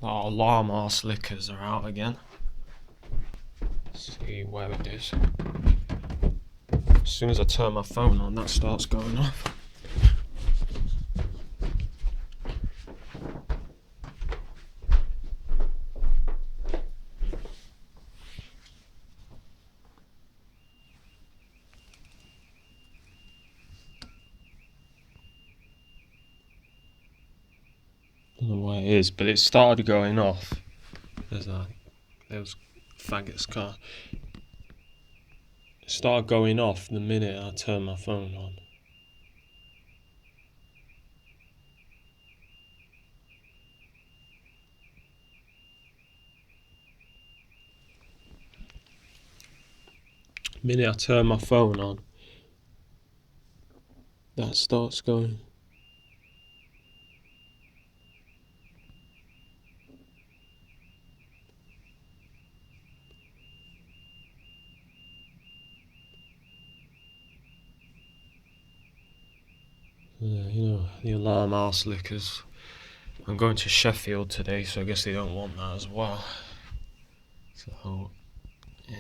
Our alarm arselickers are out again. Let's see where it is. As soon as I turn my phone on, that starts going off. I don't know where it is, but it started going off. There's those faggots car. It started going off the minute I turned my phone on. The minute I turn my phone on, that starts going. The alarm arselickers. I'm going to Sheffield today, so I guess they don't want that as well. So, yeah.